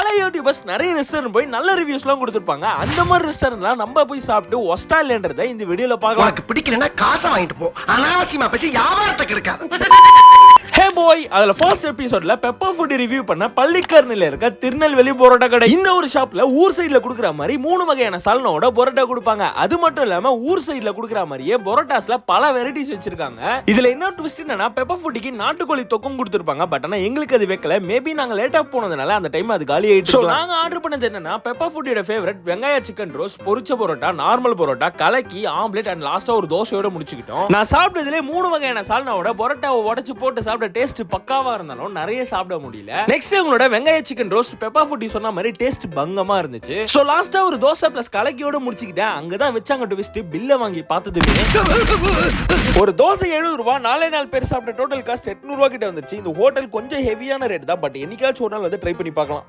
பல யூடியூபர்ஸ் நிறைய ரெஸ்டாரண்ட் போய் நல்ல ரிவ்யூஸ்லாம் கொடுத்துருப்பாங்க. அந்த மாதிரி ரெஸ்டாரண்ட்லாம் நம்ம போய் சாப்பிட்டு ஒஸ்டா இல்லன்றதை இந்த வீடியோல பார்க்கலாம். உனக்கு பிடிக்கலன்னா காசை வாங்கிட்டு போ, அனாவசியமா பேசி வியாபாரத்தை கெடுக்காத. ஹே பாய், அதுல ஃபர்ஸ்ட் எபிசோட்ல பெப்பர் ஃபுட் ரிவ்யூ பண்ண பள்ளிக்கரணையில இருக்க திருநெல்வேலி பரோட்டா கடை. இந்த ஒரு ஷாப்ல ஊர் சைடுல குடுக்குற மாதிரி 3 வகையான சால்னாவோட பரோட்டா கொடுப்பாங்க. அது மட்டும் இல்லாம ஊர் சைடுல குடுக்குற மாதிரியே பரோட்டாஸ்ல பல வெரைட்டிஸ் வச்சிருக்காங்க. இதுல இன்னொரு ட்விஸ்ட் என்னன்னா பெப்பர் ஃபுட்டுக்கு நாட்டுக்கோழி தொக்கும் கொடுத்துருப்பாங்க. பட் ஆனா எங்களுக்கு அது வைக்கல. மேபி நாங்க லேட்டா போனதுனால அந்த டைம் அது காலி ஆயிடுச்சு. நாங்க ஆர்டர் பண்ணது என்னன்னா பெப்பர் ஃபுட்டோட ஃபேவரட் வெங்காய சிக்கன் ரோஸ்ட், பொரிச்ச பரோட்டா, நார்மல் பரோட்டா, கலக்கி, ஆம்லெட் அண்ட் லாஸ்டா ஒரு தோசையோட முடிச்சுக்கிட்டோம். நான் சாப்பிட்டதுல 3 வகையான சால்னாவோட பரோட்டாவை உடைச்சு போட்டு சாப்பிட்ட டேஸ்ட் பக்காவா இருந்தாலும் நிறைய சாப்பிட முடியல. நெக்ஸ்ட் உங்களோட வெங்காய சிக்கன் ரோஸ்ட் பெப்பர் ஃபுட்டி சொன்ன மாதிரி டேஸ்ட் பங்கமா இருந்துச்சு. சோ லாஸ்டா ஒரு தோசை பிளஸ் கலக்கியோட முடிச்சுக்கிட்டேன். அங்கதான் வச்சாங்க ட்விஸ்ட். பில்ல வாங்கி பார்த்ததுமே ஒரு தோசை 70 ரூபாய், 4 பேர் சாப்பிட்ட டோட்டல் காஸ்ட் 800 ரூபாய் கிட்ட வந்துச்சு. இந்த ஹோட்டல் கொஞ்சம் ஹெவியான ரேட் தான். பட் என்னைக்காச்சும் ஒரு நாள் வந்து ட்ரை பண்ணி பார்க்கலாம்.